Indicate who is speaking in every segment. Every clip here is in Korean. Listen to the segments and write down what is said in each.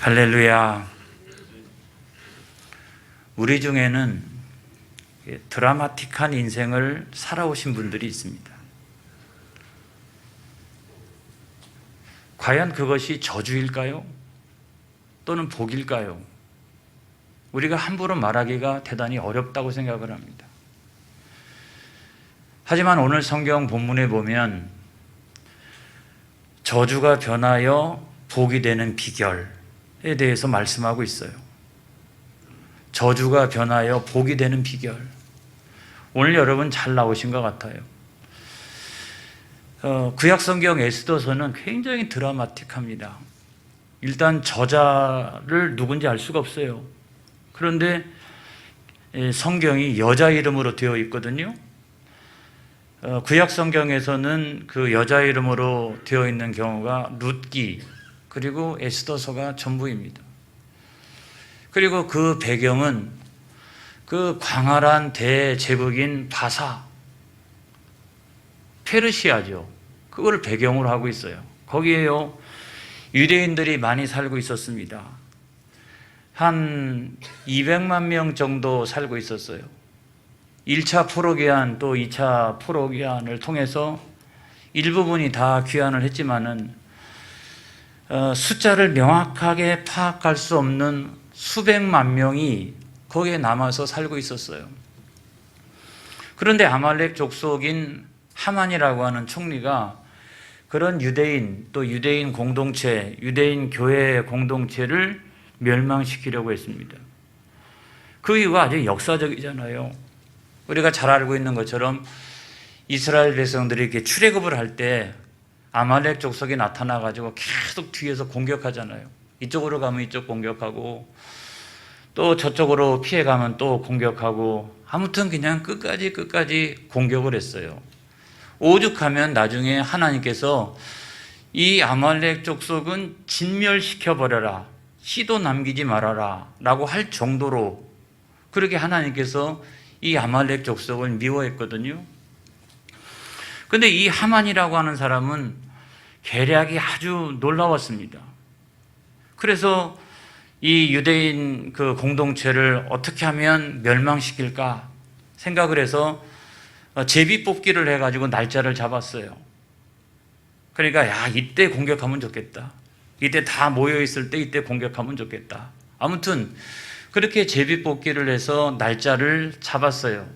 Speaker 1: 할렐루야. 우리 중에는 드라마틱한 인생을 살아오신 분들이 있습니다. 과연 그것이 저주일까요? 또는 복일까요? 우리가 함부로 말하기가 대단히 어렵다고 생각을 합니다. 하지만 오늘 성경 본문에 보면 저주가 변하여 복이 되는 비결에 대해서 말씀하고 있어요. 저주가 변하여 복이 되는 비결. 오늘 여러분 잘 나오신 것 같아요. 구약성경 에스더서는 굉장히 드라마틱합니다. 일단 저자를 누군지 알 수가 없어요. 그런데 성경이 여자 이름으로 되어 있거든요. 구약성경에서는 그 여자 이름으로 되어 있는 경우가 룻기 그리고 에스더서가 전부입니다. 그리고 그 배경은 그 광활한 대제국인 바사, 페르시아죠. 그걸 배경으로 하고 있어요. 거기에요, 유대인들이 많이 살고 있었습니다. 한 200만 명 정도 살고 있었어요. 1차 포로기한 또 2차 포로기한을 통해서 일부분이 다 귀환을 했지만은 숫자를 명확하게 파악할 수 없는 수백만 명이 거기에 남아서 살고 있었어요. 그런데 아말렉 족속인 하만이라고 하는 총리가 그런 유대인 또 유대인 공동체, 유대인 교회 공동체를 멸망시키려고 했습니다. 그 이유가 아주 역사적이잖아요. 우리가 잘 알고 있는 것처럼 이스라엘 백성들이 이렇게 출애굽을 할 때 아말렉 족속이 나타나가지고 계속 뒤에서 공격하잖아요. 이쪽으로 가면 이쪽 공격하고 또 저쪽으로 피해가면 또 공격하고 아무튼 그냥 끝까지 공격을 했어요. 오죽하면 나중에 하나님께서 이 아말렉 족속은 진멸시켜버려라, 씨도 남기지 말아라 라고 할 정도로 그렇게 하나님께서 이 아말렉 족속을 미워했거든요. 근데 이 하만이라고 하는 사람은 계략이 아주 놀라웠습니다. 그래서 이 유대인 그 공동체를 어떻게 하면 멸망시킬까 생각을 해서 제비뽑기를 해가지고 날짜를 잡았어요. 그러니까 이때 공격하면 좋겠다. 이때 다 모여있을 때 이때 공격하면 좋겠다. 아무튼 그렇게 제비뽑기를 해서 날짜를 잡았어요.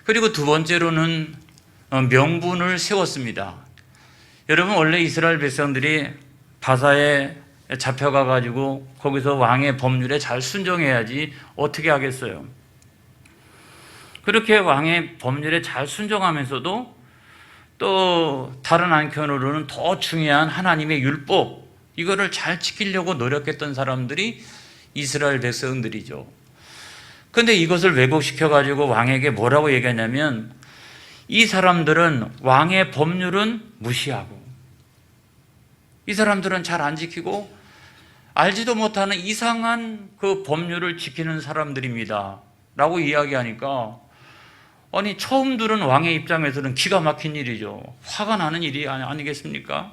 Speaker 1: 그리고 두 번째로는 명분을 세웠습니다. 여러분, 원래 이스라엘 백성들이 바사에 잡혀가가지고 거기서 왕의 법률에 잘 순종해야지 어떻게 하겠어요. 그렇게 왕의 법률에 잘 순종하면서도 또 다른 한편으로는 더 중요한 하나님의 율법, 이거를 잘 지키려고 노력했던 사람들이 이스라엘 백성들이죠. 그런데 이것을 왜곡시켜가지고 왕에게 뭐라고 얘기하냐면 이 사람들은 왕의 법률은 무시하고 이 사람들은 잘 안 지키고 알지도 못하는 이상한 그 법률을 지키는 사람들입니다 라고 이야기하니까 아니 처음 들은 왕의 입장에서는 기가 막힌 일이죠. 화가 나는 일이 아니겠습니까?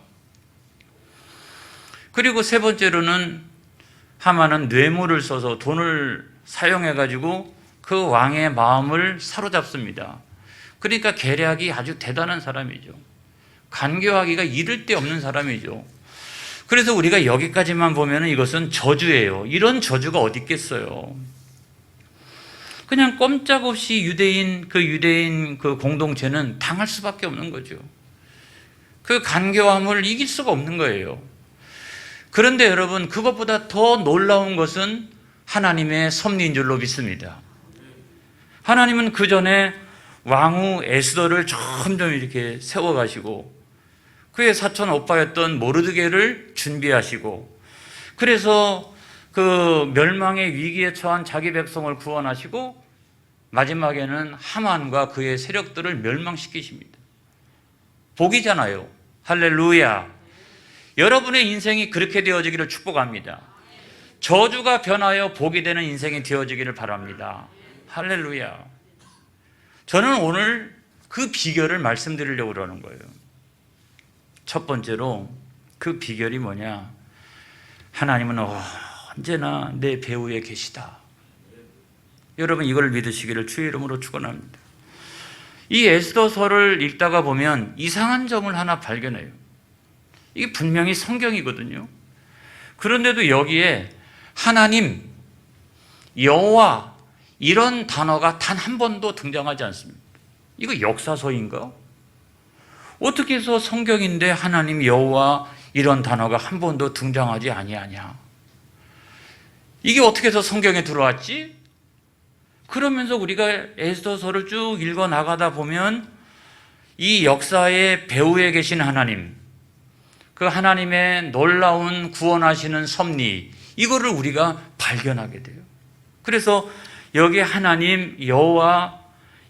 Speaker 1: 그리고 세 번째로는 하만은 뇌물을 써서 돈을 사용해가지고 그 왕의 마음을 사로잡습니다. 그러니까 계략이 아주 대단한 사람이죠. 간교하기가 이를 데 없는 사람이죠. 그래서 우리가 여기까지만 보면 이것은 저주예요. 이런 저주가 어디 있겠어요. 그냥 꼼짝없이 유대인 그 공동체는 당할 수밖에 없는 거죠. 그 간교함을 이길 수가 없는 거예요. 그런데 여러분, 그것보다 더 놀라운 것은 하나님의 섭리인 줄로 믿습니다. 하나님은 그 전에 왕후 에스더를 점점 이렇게 세워가시고 그의 사촌 오빠였던 모르드게를 준비하시고 그래서 그 멸망의 위기에 처한 자기 백성을 구원하시고 마지막에는 하만과 그의 세력들을 멸망시키십니다. 복이잖아요. 할렐루야. 여러분의 인생이 그렇게 되어지기를 축복합니다. 저주가 변하여 복이 되는 인생이 되어지기를 바랍니다. 할렐루야. 저는 오늘 그 비결을 말씀드리려고 그러는 거예요. 첫 번째로 그 비결이 뭐냐? 하나님은 언제나 내 배후에 계시다. 여러분 이걸 믿으시기를 주의 이름으로 축원합니다. 이 에스더서를 읽다가 보면 이상한 점을 하나 발견해요. 이게 분명히 성경이거든요. 그런데도 여기에 하나님, 여호와 이런 단어가 단 한 번도 등장하지 않습니다. 이거 역사서인가? 어떻게 해서 성경인데 하나님, 여호와 이런 단어가 한 번도 등장하지 아니하냐? 이게 어떻게 해서 성경에 들어왔지? 그러면서 우리가 에스더서를 쭉 읽어 나가다 보면 이 역사의 배후에 계신 하나님, 그 하나님의 놀라운 구원하시는 섭리, 이거를 우리가 발견하게 돼요. 그래서 여기 하나님, 여호와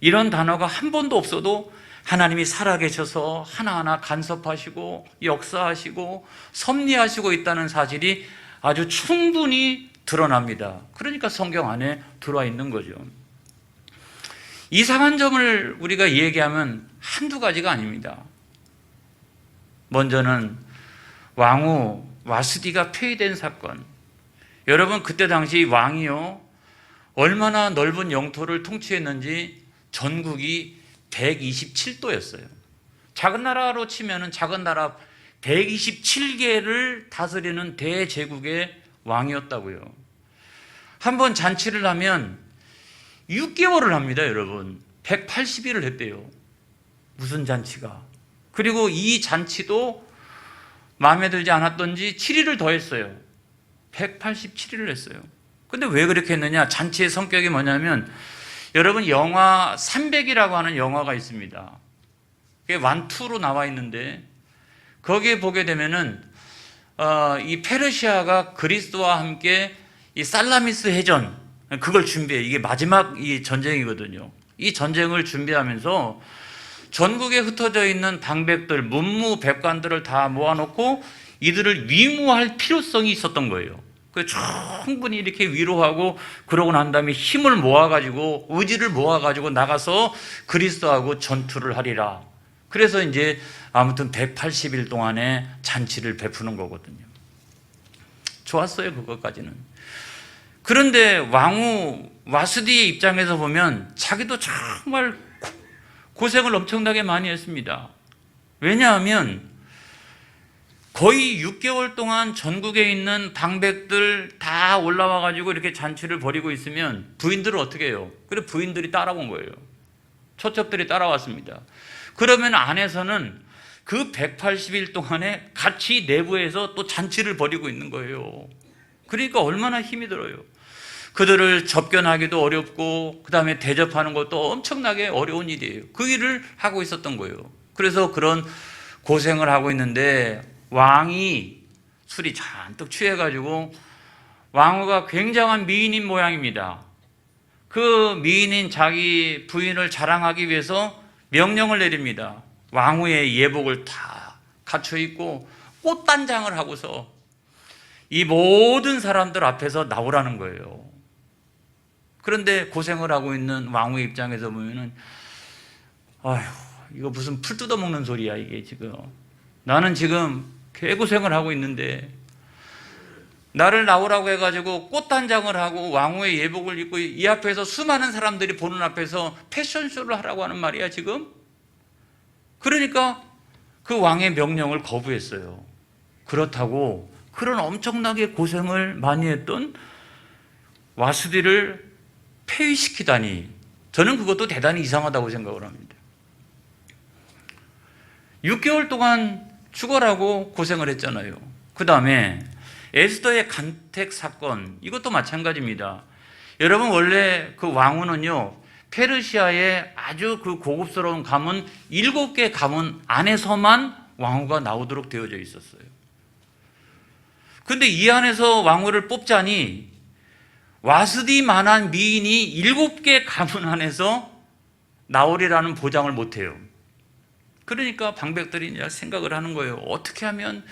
Speaker 1: 이런 단어가 한 번도 없어도 하나님이 살아계셔서 하나하나 간섭하시고 역사하시고 섭리하시고 있다는 사실이 아주 충분히 드러납니다. 그러니까 성경 안에 들어와 있는 거죠. 이상한 점을 우리가 얘기하면 한두 가지가 아닙니다. 먼저는 왕후 와스디가 폐위된 사건. 여러분 그때 당시 왕이요 얼마나 넓은 영토를 통치했는지 전국이 127도였어요. 작은 나라로 치면은 작은 나라 127개를 다스리는 대제국의 왕이었다고요. 한번 잔치를 하면 6개월을 합니다, 여러분. 180일을 했대요. 무슨 잔치가. 그리고 이 잔치도 마음에 들지 않았던지 7일을 더 했어요. 187일을 했어요. 근데 왜 그렇게 했느냐? 잔치의 성격이 뭐냐면 여러분 영화 300이라고 하는 영화가 있습니다. 그게 완투로 나와 있는데 거기에 보게 되면은 이 페르시아가 그리스와 함께 이 살라미스 해전 그걸 준비해. 이게 마지막 이 전쟁이거든요. 이 전쟁을 준비하면서 전국에 흩어져 있는 방백들, 문무 백관들을 다 모아놓고 이들을 위무할 필요성이 있었던 거예요. 그래서 충분히 이렇게 위로하고 그러고 난 다음에 힘을 모아가지고 의지를 모아가지고 나가서 그리스도하고 전투를 하리라. 그래서 이제 아무튼 180일 동안의 잔치를 베푸는 거거든요. 좋았어요, 그것까지는. 그런데 왕후 와스디의 입장에서 보면 자기도 정말 고생을 엄청나게 많이 했습니다. 왜냐하면 거의 6개월 동안 전국에 있는 방백들 다 올라와 가지고 이렇게 잔치를 벌이고 있으면 부인들은 어떻게 해요? 그래 부인들이 따라온 거예요. 초첩들이 따라왔습니다. 그러면 안에서는 그 180일 동안에 같이 내부에서 또 잔치를 벌이고 있는 거예요. 그러니까 얼마나 힘이 들어요. 그들을 접견하기도 어렵고 그 다음에 대접하는 것도 엄청나게 어려운 일이에요. 그 일을 하고 있었던 거예요. 그래서 그런 고생을 하고 있는데 왕이 술이 잔뜩 취해가지고 왕후가 굉장한 미인인 모양입니다. 그 미인인 자기 부인을 자랑하기 위해서 명령을 내립니다. 왕후의 예복을 다 갖춰 입고 꽃단장을 하고서 이 모든 사람들 앞에서 나오라는 거예요. 그런데 고생을 하고 있는 왕후의 입장에서 보면은 아휴 이거 무슨 풀 뜯어먹는 소리야 이게 지금. 나는 지금 개고생을 하고 있는데 나를 나오라고 해가지고 꽃단장을 하고 왕후의 예복을 입고 이 앞에서 수많은 사람들이 보는 앞에서 패션쇼를 하라고 하는 말이야 지금. 그러니까 그 왕의 명령을 거부했어요. 그렇다고 그런 엄청나게 고생을 많이 했던 와스디를 폐위시키다니 저는 그것도 대단히 이상하다고 생각을 합니다. 6개월 동안 죽어라고 고생을 했잖아요. 그 다음에 에스더의 간택 사건 이것도 마찬가지입니다. 여러분 원래 그 왕후는요 페르시아의 아주 그 고급스러운 가문 7개 가문 안에서만 왕후가 나오도록 되어져 있었어요. 근데 이 안에서 왕후를 뽑자니 와스디만한 미인이 7개 가문 안에서 나오리라는 보장을 못해요. 그러니까 방백들이 이제 생각을 하는 거예요. 어떻게 하면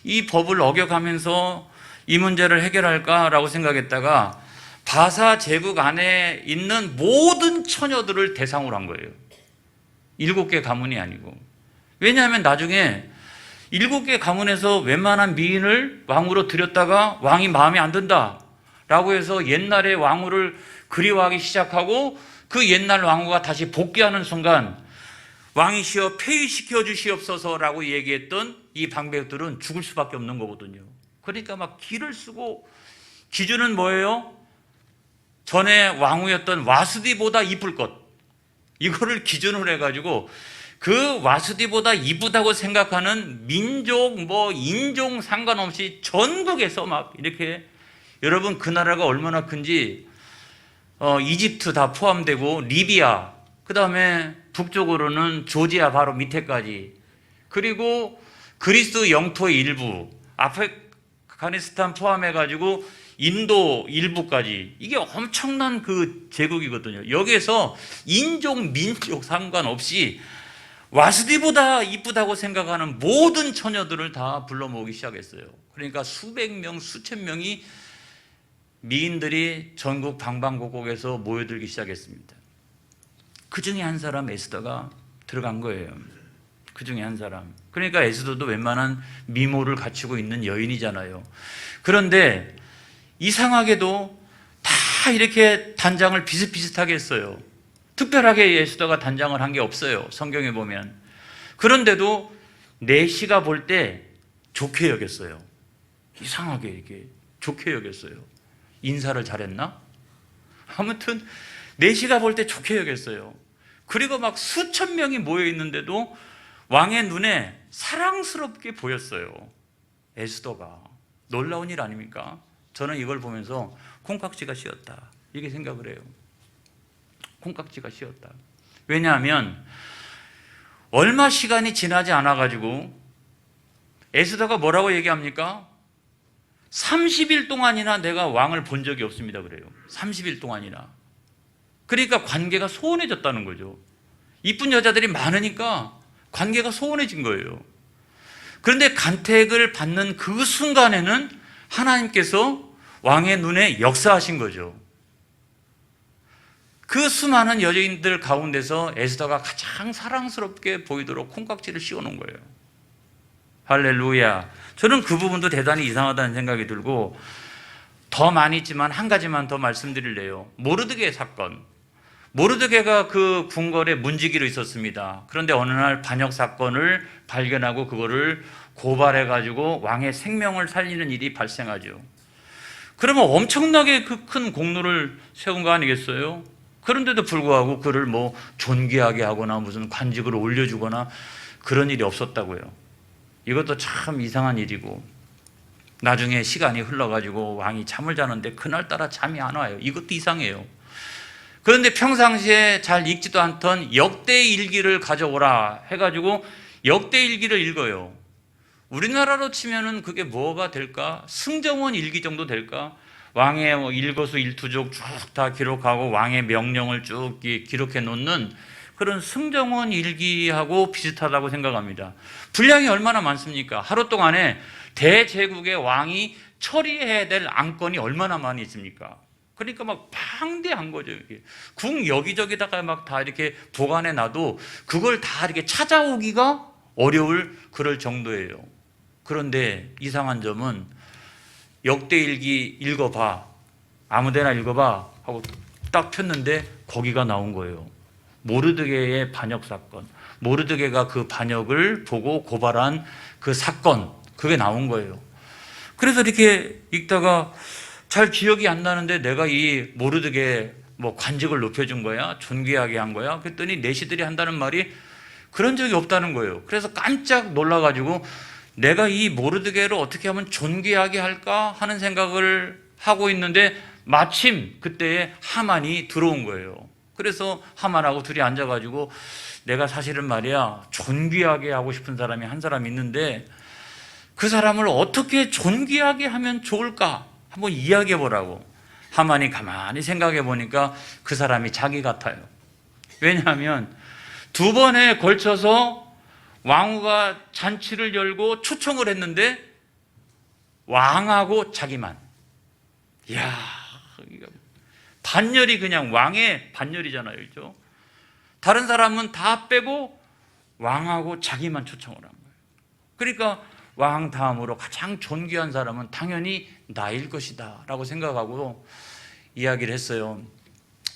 Speaker 1: 이 법을 어겨가면서 이 문제를 해결할까라고 생각했다가 바사 제국 안에 있는 모든 처녀들을 대상으로 한 거예요. 7개 가문이 아니고. 왜냐하면 나중에 7개 가문에서 웬만한 미인을 왕으로 들였다가 왕이 마음에 안 든다 라고 해서 옛날의 왕후를 그리워하기 시작하고 그 옛날 왕후가 다시 복귀하는 순간 왕이시여 폐위시켜 주시옵소서 라고 얘기했던 이 방백들은 죽을 수밖에 없는 거거든요. 그러니까 막 기를 쓰고, 기준은 뭐예요? 전에 왕후였던 와스디보다 이쁠 것, 이거를 기준으로 해가지고 그 와스디보다 이쁘다고 생각하는 민족 인종 상관없이 전국에서 막 이렇게, 여러분 그 나라가 얼마나 큰지 이집트 다 포함되고 리비아, 그 다음에 북쪽으로는 조지아 바로 밑에까지, 그리고 그리스 영토의 일부, 아프가니스탄 포함해가지고 인도 일부까지, 이게 엄청난 그 제국이거든요. 여기에서 인종, 민족 상관없이 와스디보다 이쁘다고 생각하는 모든 처녀들을 다 불러 모으기 시작했어요. 그러니까 수백 명, 수천 명이 미인들이 전국 방방곡곡에서 모여들기 시작했습니다. 그 중에 한 사람 에스더가 들어간 거예요. 그 중에 한 사람. 그러니까 에스더도 웬만한 미모를 갖추고 있는 여인이잖아요. 그런데 이상하게도 다 이렇게 단장을 비슷비슷하게 했어요. 특별하게 에스더가 단장을 한 게 없어요, 성경에 보면. 그런데도 내시가 볼 때 좋게 여겼어요. 이상하게 이게 좋게 여겼어요. 인사를 잘했나? 아무튼 내시가 볼 때 좋게 여겼어요. 그리고 막 수천 명이 모여 있는데도 왕의 눈에 사랑스럽게 보였어요, 에스더가. 놀라운 일 아닙니까? 저는 이걸 보면서 콩깍지가 씌었다, 이렇게 생각을 해요. 콩깍지가 씌었다. 왜냐하면 얼마 시간이 지나지 않아가지고 에스더가 뭐라고 얘기합니까? 30일 동안이나 내가 왕을 본 적이 없습니다 그래요. 30일 동안이나. 그러니까 관계가 소원해졌다는 거죠. 이쁜 여자들이 많으니까 관계가 소원해진 거예요. 그런데 간택을 받는 그 순간에는 하나님께서 왕의 눈에 역사하신 거죠. 그 수많은 여자인들 가운데서 에스더가 가장 사랑스럽게 보이도록 콩깍지를 씌워놓은 거예요. 할렐루야. 저는 그 부분도 대단히 이상하다는 생각이 들고, 더 많이 있지만 한 가지만 더 말씀드릴래요. 모르드게 사건. 모르드게가 그 궁궐에 문지기로 있었습니다. 그런데 어느 날 반역 사건을 발견하고 그거를 고발해가지고 왕의 생명을 살리는 일이 발생하죠. 그러면 엄청나게 그 큰 공로를 세운 거 아니겠어요? 그런데도 불구하고 그를 존귀하게 하거나 무슨 관직을 올려주거나 그런 일이 없었다고요. 이것도 참 이상한 일이고, 나중에 시간이 흘러가지고 왕이 잠을 자는데 그날따라 잠이 안 와요. 이것도 이상해요. 그런데 평상시에 잘 읽지도 않던 역대일기를 가져오라 해가지고 역대일기를 읽어요. 우리나라로 치면은 그게 뭐가 될까? 승정원 일기 정도 될까? 왕의 일거수 일투족 쭉 다 기록하고 왕의 명령을 쭉 기록해 놓는 그런 승정원 일기하고 비슷하다고 생각합니다. 분량이 얼마나 많습니까? 하루 동안에 대제국의 왕이 처리해야 될 안건이 얼마나 많이 있습니까? 그러니까 막 방대한 거죠. 이게 궁 여기저기다가 막 다 이렇게 보관해 놔도 그걸 다 이렇게 찾아오기가 어려울 그럴 정도예요. 그런데 이상한 점은 역대일기 읽어봐, 아무데나 읽어봐 하고 딱 폈는데 거기가 나온 거예요. 모르드게의 반역 사건, 모르드게가 그 반역을 보고 고발한 그 사건, 그게 나온 거예요. 그래서 이렇게 읽다가 잘 기억이 안 나는데 내가 이 모르드게 관직을 높여준 거야? 존귀하게 한 거야? 그랬더니 내시들이 한다는 말이 그런 적이 없다는 거예요. 그래서 깜짝 놀라가지고 내가 이 모르드게를 어떻게 하면 존귀하게 할까 하는 생각을 하고 있는데 마침 그때에 하만이 들어온 거예요. 그래서 하만하고 둘이 앉아가지고 내가 사실은 말이야 존귀하게 하고 싶은 사람이 한 사람 있는데 그 사람을 어떻게 존귀하게 하면 좋을까 한번 이야기해 보라고. 하만이 가만히 생각해 보니까 그 사람이 자기 같아요. 왜냐하면 2번에 걸쳐서 왕후가 잔치를 열고 초청을 했는데 왕하고 자기만. 이야, 반열이 그냥 왕의 반열이잖아요, 그렇죠? 다른 사람은 다 빼고 왕하고 자기만 초청을 한 거예요. 그러니까 왕 다음으로 가장 존귀한 사람은 당연히 나일 것이다 라고 생각하고 이야기를 했어요.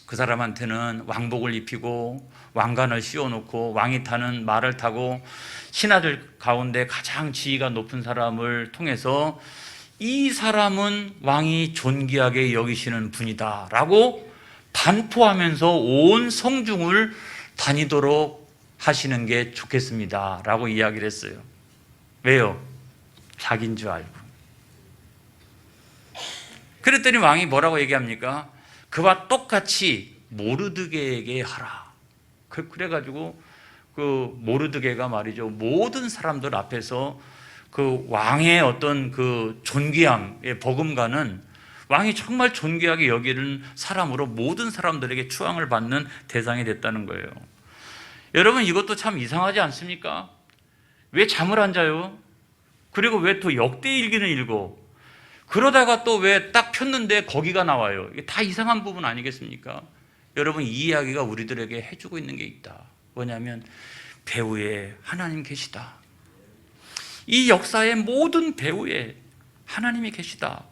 Speaker 1: 그 사람한테는 왕복을 입히고 왕관을 씌워놓고 왕이 타는 말을 타고 신하들 가운데 가장 지위가 높은 사람을 통해서 이 사람은 왕이 존귀하게 여기시는 분이다 라고 반포하면서 온 성중을 다니도록 하시는 게 좋겠습니다 라고 이야기를 했어요. 왜요? 자기인 줄 알고. 그랬더니 왕이 뭐라고 얘기합니까? 그와 똑같이 모르드게에게 하라. 그래가지고 그 모르드게가 말이죠, 모든 사람들 앞에서 그 왕의 어떤 그 존귀함의 버금가는 왕이 정말 존귀하게 여기는 사람으로 모든 사람들에게 추앙을 받는 대상이 됐다는 거예요. 여러분, 이것도 참 이상하지 않습니까? 왜 잠을 안 자요? 그리고 왜 또 역대일기는 읽어? 그러다가 또 왜 딱 폈는데 거기가 나와요? 이게 다 이상한 부분 아니겠습니까? 여러분, 이 이야기가 우리들에게 해주고 있는 게 있다. 뭐냐면 배후에 하나님 계시다. 이 역사의 모든 배후에 하나님이 계시다.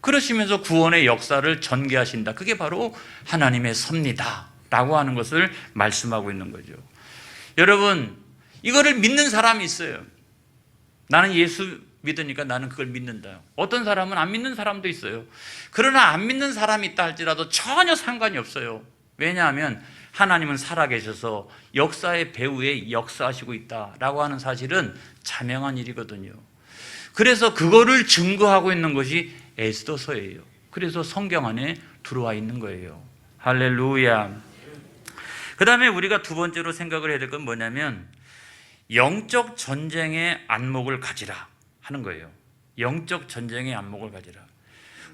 Speaker 1: 그러시면서 구원의 역사를 전개하신다. 그게 바로 하나님의 섭니다 라고 하는 것을 말씀하고 있는 거죠. 여러분, 이거를 믿는 사람이 있어요. 나는 예수 믿으니까 나는 그걸 믿는다. 어떤 사람은 안 믿는 사람도 있어요. 그러나 안 믿는 사람이 있다 할지라도 전혀 상관이 없어요. 왜냐하면 하나님은 살아계셔서 역사의 배후에 역사하시고 있다라고 하는 사실은 자명한 일이거든요. 그래서 그거를 증거하고 있는 것이 에스더서예요. 그래서 성경 안에 들어와 있는 거예요. 할렐루야. 그 다음에 우리가 두 번째로 생각을 해야 될 건 뭐냐면 영적 전쟁의 안목을 가지라 하는 거예요. 영적 전쟁의 안목을 가지라.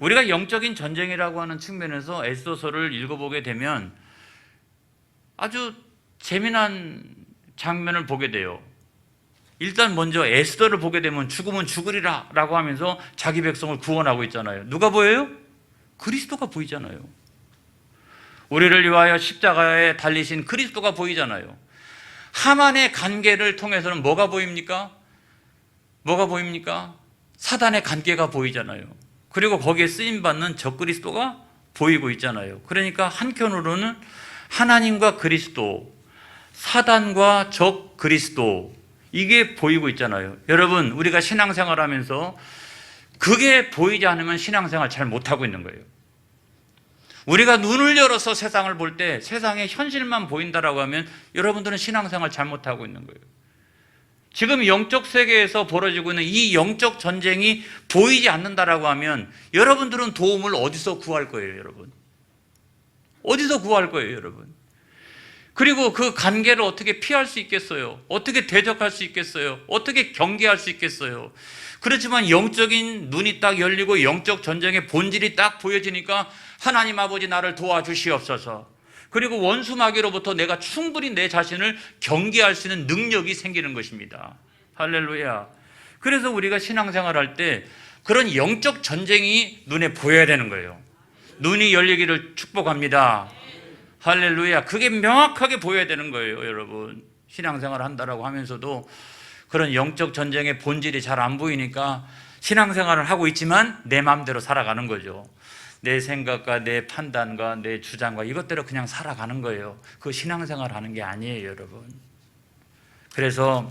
Speaker 1: 우리가 영적인 전쟁이라고 하는 측면에서 에스더서를 읽어보게 되면 아주 재미난 장면을 보게 돼요. 일단 먼저 에스더를 보게 되면 죽으면 죽으리라 라고 하면서 자기 백성을 구원하고 있잖아요. 누가 보여요? 그리스도가 보이잖아요. 우리를 위하여 십자가에 달리신 그리스도가 보이잖아요. 하만의 관계를 통해서는 뭐가 보입니까? 뭐가 보입니까? 사단의 관계가 보이잖아요. 그리고 거기에 쓰임받는 적그리스도가 보이고 있잖아요. 그러니까 한편으로는 하나님과 그리스도, 사단과 적그리스도, 이게 보이고 있잖아요. 여러분, 우리가 신앙생활 하면서 그게 보이지 않으면 신앙생활 잘 못하고 있는 거예요. 우리가 눈을 열어서 세상을 볼 때 세상의 현실만 보인다라고 하면 여러분들은 신앙생활 잘못하고 있는 거예요. 지금 영적 세계에서 벌어지고 있는 이 영적 전쟁이 보이지 않는다라고 하면 여러분들은 도움을 어디서 구할 거예요, 여러분? 어디서 구할 거예요, 여러분? 그리고 그 관계를 어떻게 피할 수 있겠어요? 어떻게 대적할 수 있겠어요? 어떻게 경계할 수 있겠어요? 그렇지만 영적인 눈이 딱 열리고 영적 전쟁의 본질이 딱 보여지니까 하나님 아버지 나를 도와주시옵소서. 그리고 원수 마귀로부터 내가 충분히 내 자신을 경계할 수 있는 능력이 생기는 것입니다. 할렐루야. 그래서 우리가 신앙생활 할 때 그런 영적 전쟁이 눈에 보여야 되는 거예요. 눈이 열리기를 축복합니다. 할렐루야. 그게 명확하게 보여야 되는 거예요, 여러분. 신앙생활 한다라고 하면서도 그런 영적 전쟁의 본질이 잘 안 보이니까 신앙생활을 하고 있지만 내 마음대로 살아가는 거죠. 내 생각과 내 판단과 내 주장과 이것대로 그냥 살아가는 거예요. 그 신앙생활 하는 게 아니에요, 여러분. 그래서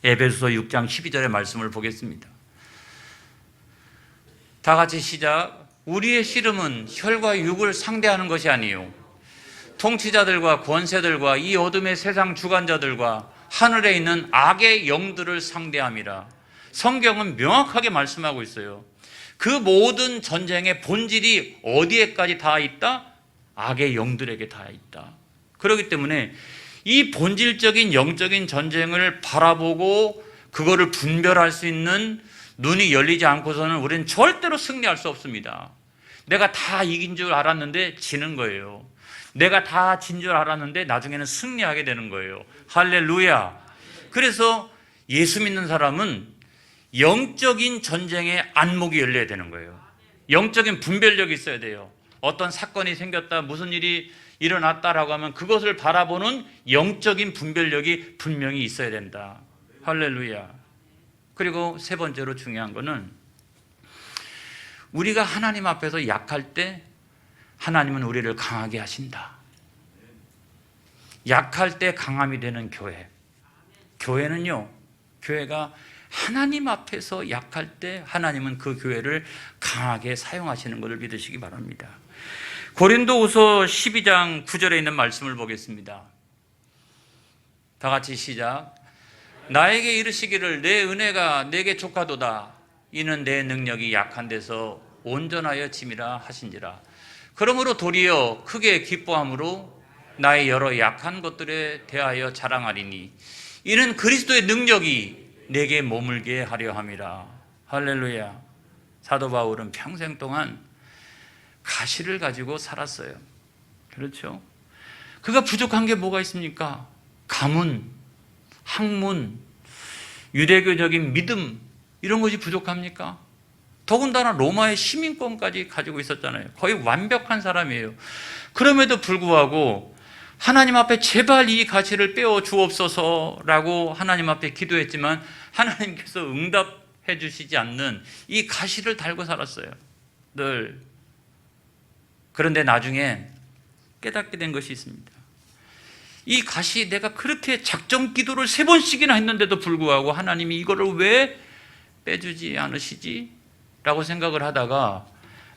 Speaker 1: 에베소서 6장 12절의 말씀을 보겠습니다. 다 같이 시작. 우리의 씨름은 혈과 육을 상대하는 것이 아니요 통치자들과 권세들과 이 어둠의 세상 주관자들과 하늘에 있는 악의 영들을 상대함이라. 성경은 명확하게 말씀하고 있어요. 그 모든 전쟁의 본질이 어디에까지 다 있다? 악의 영들에게 다 있다. 그렇기 때문에 이 본질적인 영적인 전쟁을 바라보고 그거를 분별할 수 있는 눈이 열리지 않고서는 우리는 절대로 승리할 수 없습니다. 내가 다 이긴 줄 알았는데 지는 거예요. 내가 다 진 줄 알았는데 나중에는 승리하게 되는 거예요. 할렐루야. 그래서 예수 믿는 사람은 영적인 전쟁의 안목이 열려야 되는 거예요. 영적인 분별력이 있어야 돼요. 어떤 사건이 생겼다, 무슨 일이 일어났다라고 하면 그것을 바라보는 영적인 분별력이 분명히 있어야 된다. 할렐루야. 그리고 세 번째로 중요한 거는 우리가 하나님 앞에서 약할 때 하나님은 우리를 강하게 하신다. 약할 때 강함이 되는 교회. 교회는요, 교회가 하나님 앞에서 약할 때 하나님은 그 교회를 강하게 사용하시는 것을 믿으시기 바랍니다. 고린도후서 12장 9절에 있는 말씀을 보겠습니다. 다 같이 시작. 나에게 이르시기를 내 은혜가 내게 족하도다. 이는 내 능력이 약한 데서 온전하여 짐이라 하신지라. 그러므로 도리어 크게 기뻐함으로 나의 여러 약한 것들에 대하여 자랑하리니 이는 그리스도의 능력이 내게 머물게 하려 함이라. 할렐루야. 사도 바울은 평생 동안 가시를 가지고 살았어요. 그렇죠? 그가 부족한 게 뭐가 있습니까? 가문, 학문, 유대교적인 믿음, 이런 것이 부족합니까? 더군다나 로마의 시민권까지 가지고 있었잖아요. 거의 완벽한 사람이에요. 그럼에도 불구하고 하나님 앞에 제발 이 가시를 빼어 주옵소서라고 하나님 앞에 기도했지만 하나님께서 응답해 주시지 않는 이 가시를 달고 살았어요. 늘. 그런데 나중에 깨닫게 된 것이 있습니다. 이 가시, 내가 그렇게 작정 기도를 3번씩이나 했는데도 불구하고 하나님이 이거를 왜 빼주지 않으시지? 라고 생각을 하다가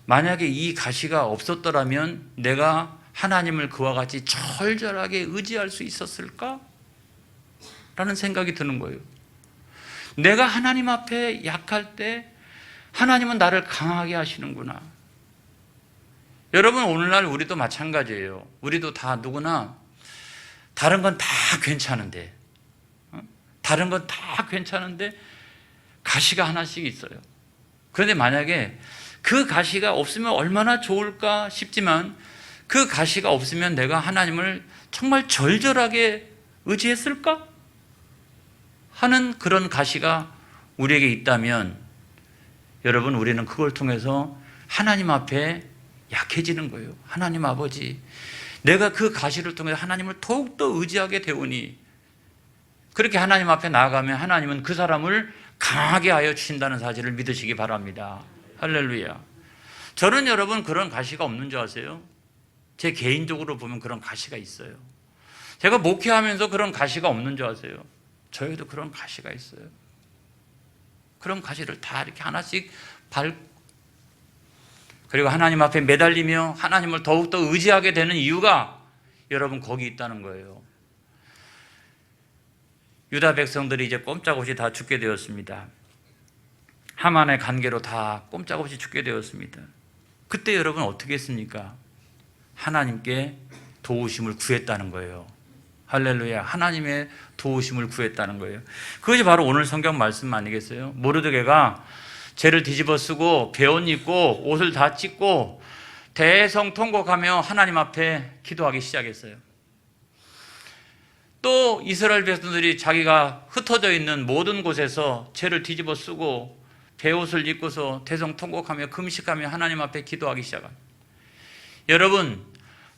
Speaker 1: 만약에 이 가시가 없었더라면 내가 하나님을 그와 같이 절절하게 의지할 수 있었을까? 라는 생각이 드는 거예요. 내가 하나님 앞에 약할 때 하나님은 나를 강하게 하시는구나. 여러분, 오늘날 우리도 마찬가지예요. 우리도 다 누구나 다른 건 다 괜찮은데, 다른 건 다 괜찮은데 가시가 하나씩 있어요. 그런데 만약에 그 가시가 없으면 얼마나 좋을까 싶지만 그 가시가 없으면 내가 하나님을 정말 절절하게 의지했을까? 하는 그런 가시가 우리에게 있다면 여러분, 우리는 그걸 통해서 하나님 앞에 약해지는 거예요. 하나님 아버지, 내가 그 가시를 통해서 하나님을 더욱더 의지하게 되오니, 그렇게 하나님 앞에 나아가면 하나님은 그 사람을 강하게 하여 주신다는 사실을 믿으시기 바랍니다. 할렐루야. 저는 여러분 그런 가시가 없는 줄 아세요? 제 개인적으로 보면 그런 가시가 있어요. 제가 목회하면서 그런 가시가 없는 줄 아세요? 저에도 그런 가시가 있어요. 그런 가시를 다 이렇게 하나씩 그리고 하나님 앞에 매달리며 하나님을 더욱더 의지하게 되는 이유가 여러분 거기 있다는 거예요. 유다 백성들이 이제 꼼짝없이 다 죽게 되었습니다. 하만의 관계로 다 꼼짝없이 죽게 되었습니다. 그때 여러분 어떻게 했습니까? 하나님께 도우심을 구했다는 거예요. 할렐루야. 하나님의 도우심을 구했다는 거예요. 그것이 바로 오늘 성경 말씀 아니겠어요? 모르드게가 죄를 뒤집어 쓰고 베옷 입고 옷을 다 찢고 대성통곡하며 하나님 앞에 기도하기 시작했어요. 또 이스라엘 백성들이 자기가 흩어져 있는 모든 곳에서 죄를 뒤집어 쓰고 베옷을 입고서 대성통곡하며 금식하며 하나님 앞에 기도하기 시작합니다. 여러분,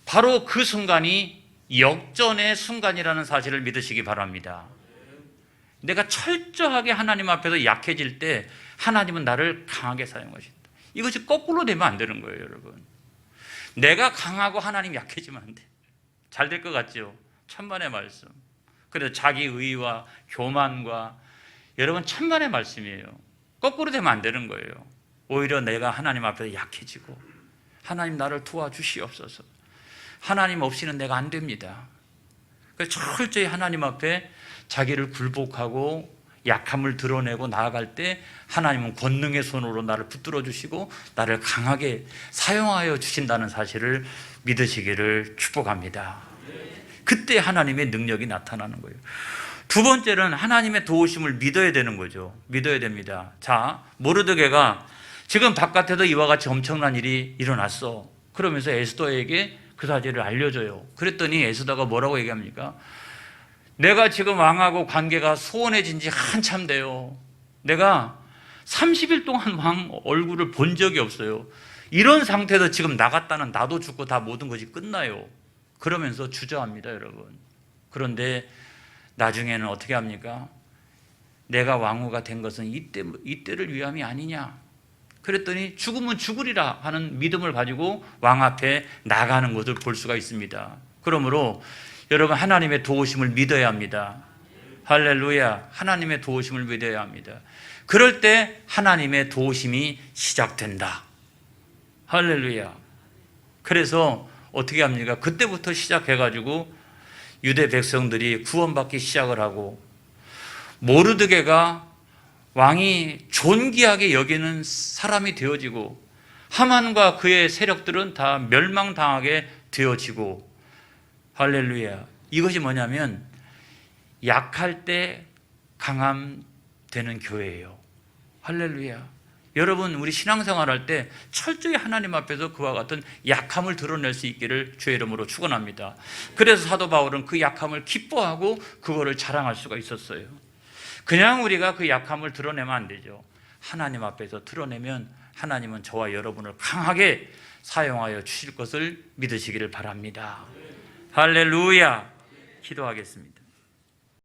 Speaker 1: 바로 그 순간이 역전의 순간이라는 사실을 믿으시기 바랍니다. 내가 철저하게 하나님 앞에서 약해질 때 하나님은 나를 강하게 사용하신다. 이것이 거꾸로 되면 안 되는 거예요, 여러분. 내가 강하고 하나님 약해지면 안 돼. 잘 될 것 같죠? 천만의 말씀. 그래서 자기 의와 교만과 여러분 천만의 말씀이에요. 거꾸로 되면 안 되는 거예요. 오히려 내가 하나님 앞에서 약해지고 하나님 나를 도와주시옵소서. 하나님 없이는 내가 안 됩니다. 그래서 철저히 하나님 앞에 자기를 굴복하고 약함을 드러내고 나아갈 때 하나님은 권능의 손으로 나를 붙들어 주시고 나를 강하게 사용하여 주신다는 사실을 믿으시기를 축복합니다. 그때 하나님의 능력이 나타나는 거예요. 두 번째는 하나님의 도우심을 믿어야 되는 거죠. 믿어야 됩니다. 자, 모르드게가 지금 바깥에도 이와 같이 엄청난 일이 일어났어. 그러면서 에스더에게 그 사실을 알려줘요. 그랬더니 에스더가 뭐라고 얘기합니까? 내가 지금 왕하고 관계가 소원해진 지 한참 돼요. 내가 30일 동안 왕 얼굴을 본 적이 없어요. 이런 상태에서 지금 나갔다는 나도 죽고 다 모든 것이 끝나요. 그러면서 주저합니다, 여러분. 그런데 나중에는 어떻게 합니까? 내가 왕후가 된 것은 이때를 위함이 아니냐. 그랬더니 죽으면 죽으리라 하는 믿음을 가지고 왕 앞에 나가는 것을 볼 수가 있습니다. 그러므로 여러분, 하나님의 도우심을 믿어야 합니다. 할렐루야. 하나님의 도우심을 믿어야 합니다. 그럴 때 하나님의 도우심이 시작된다. 할렐루야. 그래서 어떻게 합니까? 그때부터 시작해가지고 유대 백성들이 구원받기 시작을 하고, 모르드게가 왕이 존귀하게 여기는 사람이 되어지고, 하만과 그의 세력들은 다 멸망당하게 되어지고, 할렐루야. 이것이 뭐냐면 약할 때 강함 되는 교회예요. 할렐루야. 여러분, 우리 신앙생활 할 때 철저히 하나님 앞에서 그와 같은 약함을 드러낼 수 있기를 주의 이름으로 축원합니다. 그래서 사도 바울은 그 약함을 기뻐하고 그거를 자랑할 수가 있었어요. 그냥 우리가 그 약함을 드러내면 안 되죠. 하나님 앞에서 드러내면 하나님은 저와 여러분을 강하게 사용하여 주실 것을 믿으시기를 바랍니다. 할렐루야. 기도하겠습니다.